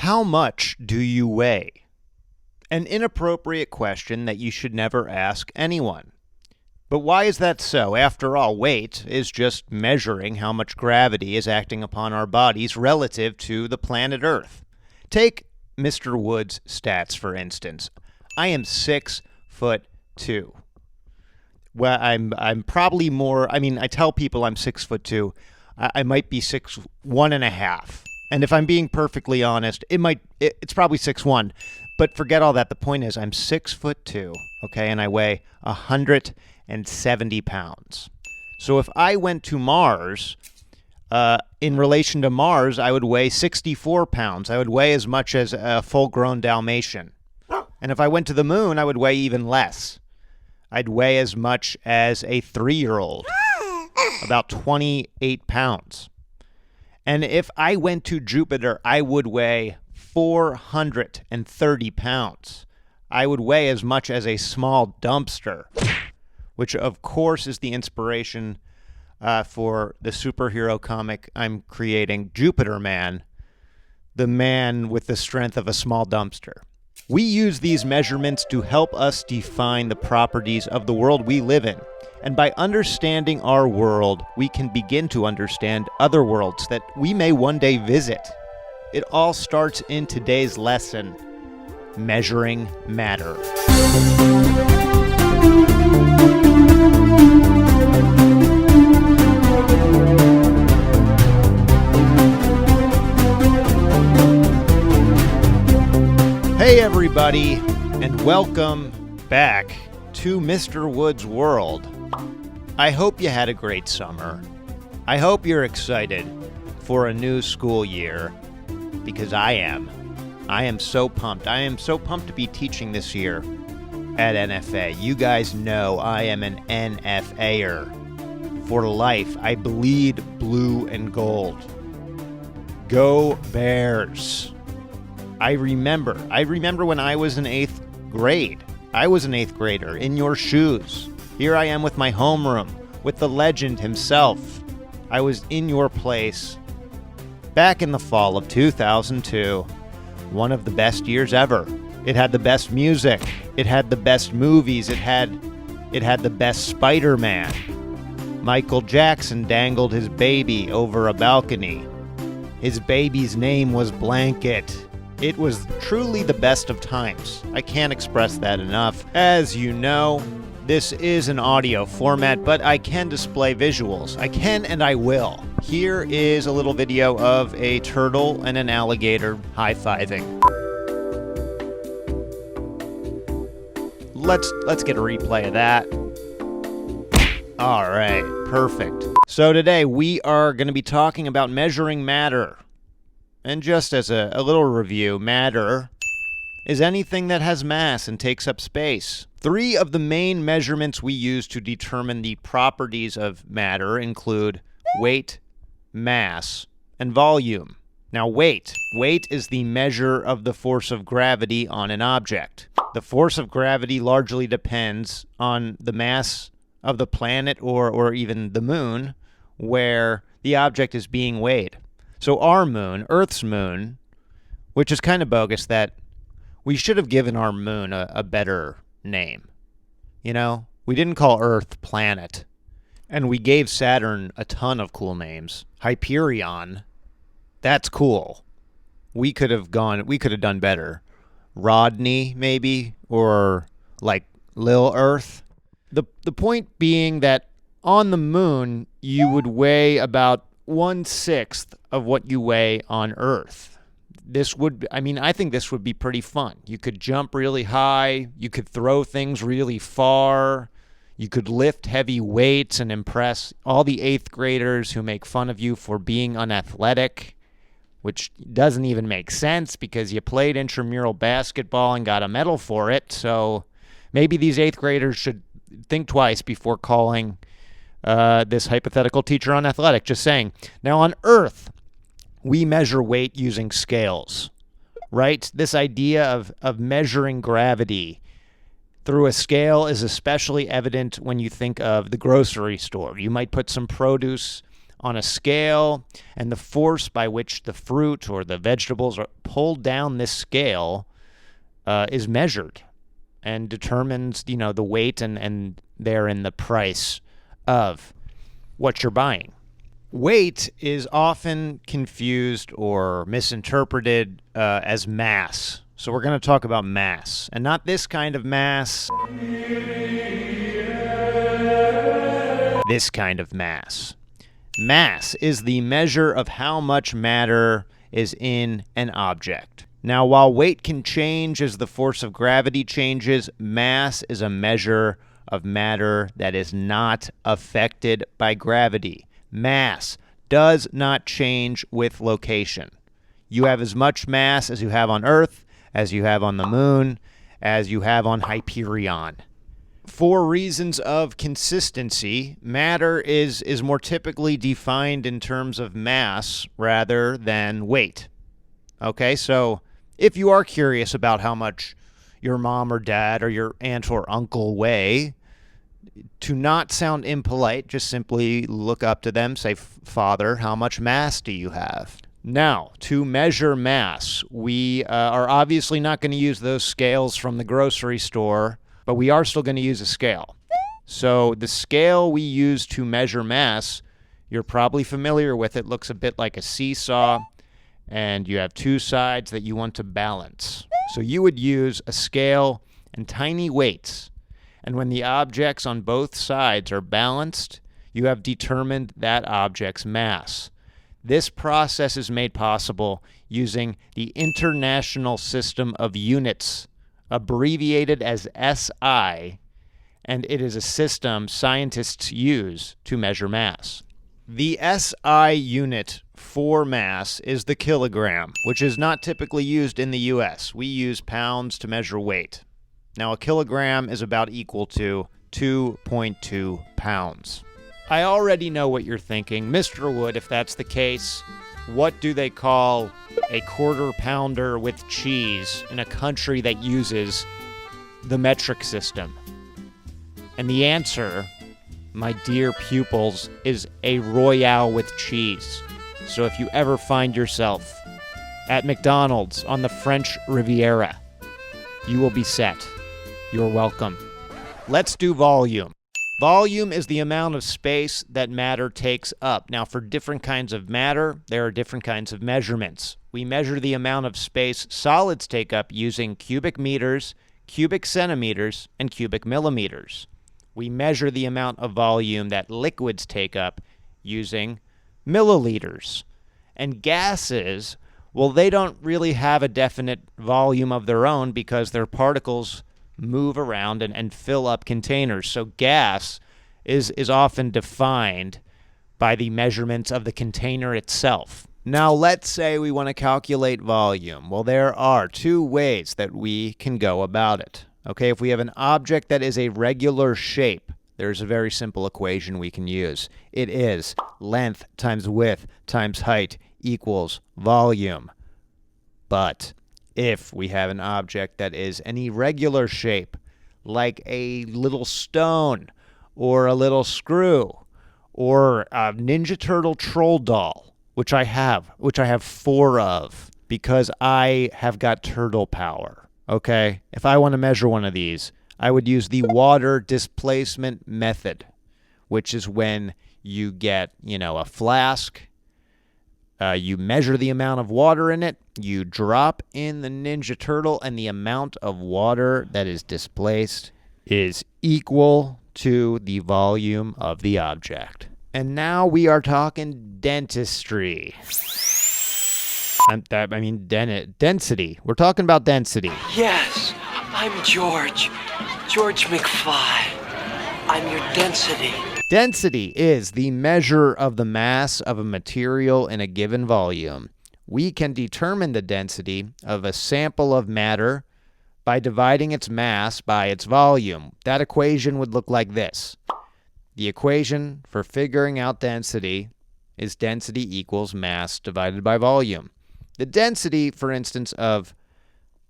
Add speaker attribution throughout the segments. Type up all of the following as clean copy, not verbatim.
Speaker 1: How much do you weigh? An inappropriate question that you should never ask anyone. But why is that so? After all, weight is just measuring how much gravity is acting upon our bodies relative to the planet Earth. Take Mr. Wood's stats, for instance. I am 6'2". Well, I'm probably more. I tell people I'm 6'2". I might be 6'1.5". And if I'm being perfectly honest, it's probably 6'1". But forget all that. The point is, I'm 6'2", okay, and I weigh 170 pounds. So if I went to Mars, in relation to Mars, I would weigh 64 pounds. I would weigh as much as a full-grown Dalmatian. And if I went to the moon, I would weigh even less. I'd weigh as much as a 3-year-old, about 28 pounds. And if I went to Jupiter, I would weigh 430 pounds. I would weigh as much as a small dumpster, which of course is the inspiration for the superhero comic I'm creating, Jupiter Man, the man with the strength of a small dumpster. We use these measurements to help us define the properties of the world we live in. And by understanding our world, we can begin to understand other worlds that we may one day visit. It all starts in today's lesson, Measuring Matter. Hey everybody, and welcome back to Mr. Wood's World. I hope you had a great summer. I hope you're excited for a new school year, because I am. I am so pumped. I am so pumped to be teaching this year at NFA. You guys know I am an NFAer for life. I bleed blue and gold. Go Bears. I remember when I was in 8th grade. I was an 8th grader in your shoes. Here I am with my homeroom, with the legend himself. I was in your place back in the fall of 2002. One of the best years ever. It had the best music. It had the best movies. It had the best Spider-Man. Michael Jackson dangled his baby over a balcony. His baby's name was Blanket. It was truly the best of times. I can't express that enough. As you know, this is an audio format, but I can display visuals. I can and I will. Here is a little video of a turtle and an alligator high-fiving. Let's get a replay of that. All right, perfect. So today we are going to be talking about measuring matter. And just as a little review, matter is anything that has mass and takes up space. 3 of the main measurements we use to determine the properties of matter include weight, mass, and volume. Now, weight is the measure of the force of gravity on an object. The force of gravity largely depends on the mass of the planet or even the moon where the object is being weighed. So our moon, Earth's moon, which is kind of bogus that we should have given our moon a better name. You know, we didn't call Earth planet. And we gave Saturn a ton of cool names. Hyperion, that's cool. We could have done better. Rodney, maybe, or like Lil Earth. The point being that on the moon, you would weigh about 1/6 of what you weigh on Earth. I think this would be pretty fun. You could jump really high. You could throw things really far. You could lift heavy weights and impress all the 8th graders who make fun of you for being unathletic, which doesn't even make sense because you played intramural basketball and got a medal for it. So maybe these 8th graders should think twice before calling this hypothetical teacher unathletic. Just saying. Now on Earth, we measure weight using scales, right? This idea of measuring gravity through a scale is especially evident when you think of the grocery store. You might put some produce on a scale, and the force by which the fruit or the vegetables are pulled down this scale is measured and determines, the weight and therein the price of what you're buying. Weight is often confused or misinterpreted as mass. So we're going to talk about mass, and not this kind of mass. This kind of mass. Mass is the measure of how much matter is in an object. Now, while weight can change as the force of gravity changes, mass is a measure of matter that is not affected by gravity. Mass does not change with location. You have as much mass as you have on Earth, as you have on the moon, as you have on Hyperion. For reasons of consistency, matter is more typically defined in terms of mass rather than weight. Okay, so if you are curious about how much your mom or dad or your aunt or uncle weigh, to not sound impolite, just simply look up to them, say, "Father, how much mass do you have?" Now, to measure mass, we are obviously not going to use those scales from the grocery store, but we are still going to use a scale. So the scale we use to measure mass, you're probably familiar with it, looks a bit like a seesaw, and you have two sides that you want to balance. So you would use a scale and tiny weights. And when the objects on both sides are balanced, you have determined that object's mass. This process is made possible using the International System of Units, abbreviated as SI, and it is a system scientists use to measure mass. The SI unit for mass is the kilogram, which is not typically used in the US. We use pounds to measure weight. Now, a kilogram is about equal to 2.2 pounds. I already know what you're thinking. Mr. Wood, if that's the case, what do they call a quarter pounder with cheese in a country that uses the metric system? And the answer, my dear pupils, is a Royale with cheese. So if you ever find yourself at McDonald's on the French Riviera, you will be set. You're welcome. Let's do volume. Volume is the amount of space that matter takes up. Now, for different kinds of matter, there are different kinds of measurements. We measure the amount of space solids take up using cubic meters, cubic centimeters, and cubic millimeters. We measure the amount of volume that liquids take up using milliliters. And gases, well, they don't really have a definite volume of their own because their particles move around and fill up containers. So gas is often defined by the measurements of the container itself. Now, let's say we want to calculate volume. Well, there are two ways that we can go about it. Okay, if we have an object that is a regular shape, there's a very simple equation we can use. It is length times width times height equals volume. But if we have an object that is an irregular shape, like a little stone or a little screw or a Ninja Turtle troll doll, which I have 4 of because I have got turtle power, okay? If I want to measure one of these, I would use the water displacement method, which is when you get, a flask, you measure the amount of water in it, you drop in the Ninja Turtle, and the amount of water that is displaced is equal to the volume of the object. And now we are talking dentistry. Density. We're talking about density.
Speaker 2: Yes, I'm George McFly. I'm your density.
Speaker 1: Density is the measure of the mass of a material in a given volume. We can determine the density of a sample of matter by dividing its mass by its volume. That equation would look like this. The equation for figuring out density is density equals mass divided by volume. The density, for instance, of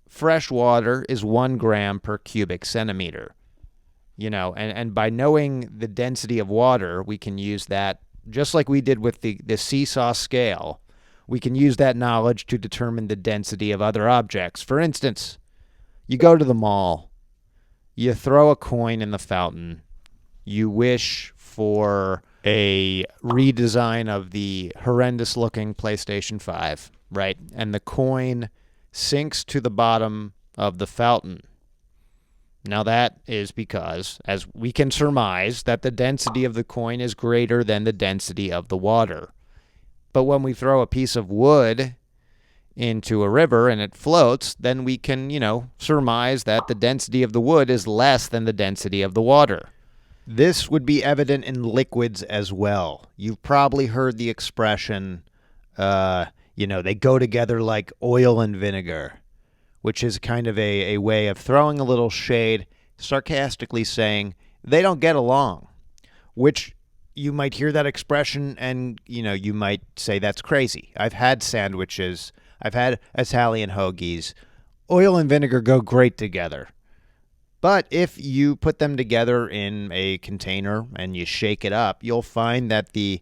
Speaker 1: fresh water is 1 gram per cubic centimeter. And by knowing the density of water, we can use that just like we did with the seesaw scale, we can use that knowledge to determine the density of other objects. For instance, you go to the mall, you throw a coin in the fountain, you wish for a redesign of the horrendous-looking PlayStation 5, right? And the coin sinks to the bottom of the fountain. Now that is because, as we can surmise, that the density of the coin is greater than the density of the water. But when we throw a piece of wood into a river and it floats, then we can, surmise that the density of the wood is less than the density of the water. This would be evident in liquids as well. You've probably heard the expression, they go together like oil and vinegar, which is kind of a way of throwing a little shade, sarcastically saying they don't get along, which you might hear that expression and, you might say that's crazy. I've had sandwiches. I've had Italian hoagies. Oil and vinegar go great together. But if you put them together in a container and you shake it up, you'll find that the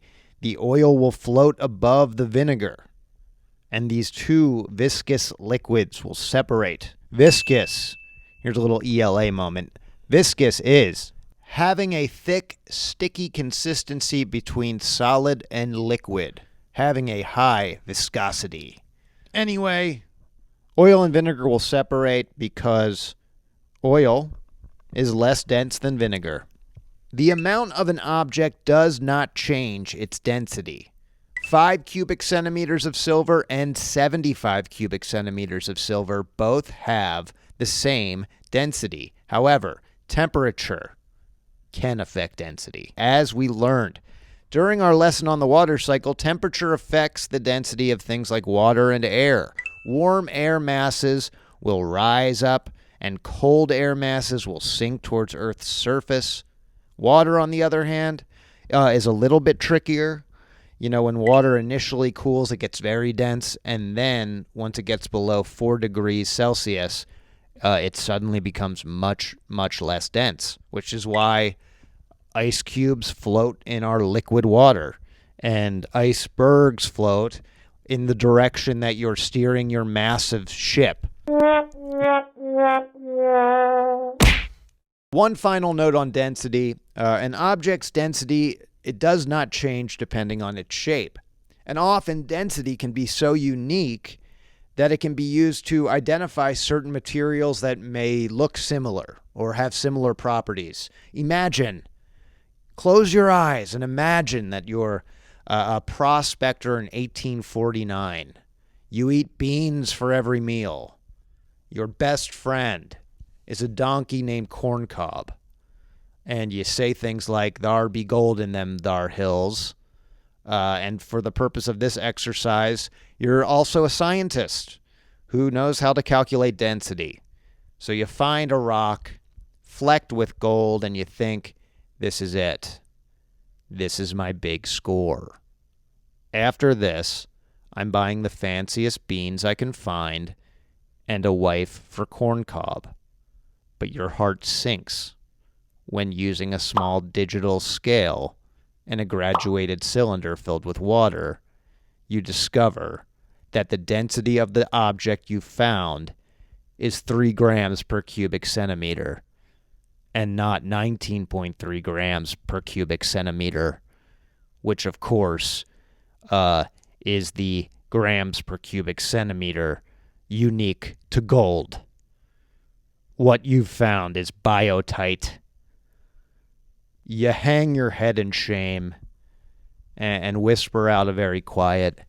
Speaker 1: oil will float above the vinegar. And these two viscous liquids will separate. Viscous, here's a little ELA moment. Viscous is having a thick, sticky consistency between solid and liquid, having a high viscosity. Anyway, oil and vinegar will separate because oil is less dense than vinegar. The amount of an object does not change its density. 5 cubic centimeters of silver and 75 cubic centimeters of silver both have the same density. However, temperature can affect density. As we learned during our lesson on the water cycle, temperature affects the density of things like water and air. Warm air masses will rise up and cold air masses will sink towards Earth's surface. Water, on the other hand, is a little bit trickier. When water initially cools, it gets very dense, and then once it gets below 4 degrees Celsius, it suddenly becomes much, much less dense, which is why ice cubes float in our liquid water, and icebergs float in the direction that you're steering your massive ship. One final note on density. An object's density, it does not change depending on its shape. And often density can be so unique that it can be used to identify certain materials that may look similar or have similar properties. Close your eyes and imagine that you're a prospector in 1849. You eat beans for every meal. Your best friend is a donkey named Corncob. And you say things like, "Thar be gold in them thar hills." And for the purpose of this exercise, you're also a scientist who knows how to calculate density. So you find a rock flecked with gold and you think, this is it. This is my big score. After this, I'm buying the fanciest beans I can find and a wife for Corncob. But your heart sinks when using a small digital scale and a graduated cylinder filled with water, you discover that the density of the object you found is 3 grams per cubic centimeter and not 19.3 grams per cubic centimeter, which of course is the grams per cubic centimeter unique to gold. What you've found is biotite. You hang your head in shame and whisper out a very quiet,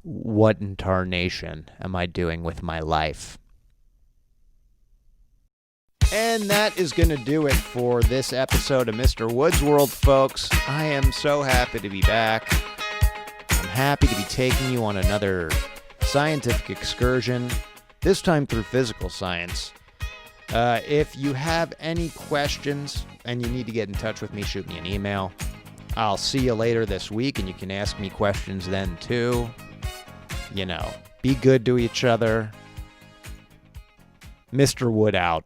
Speaker 1: "What in tarnation am I doing with my life?" And that is going to do it for this episode of Mr. Wood's World, folks. I am so happy to be back. I'm happy to be taking you on another scientific excursion, this time through physical science. If you have any questions and you need to get in touch with me, shoot me an email. I'll see you later this week, and you can ask me questions then too. Be good to each other. Mr. Wood out.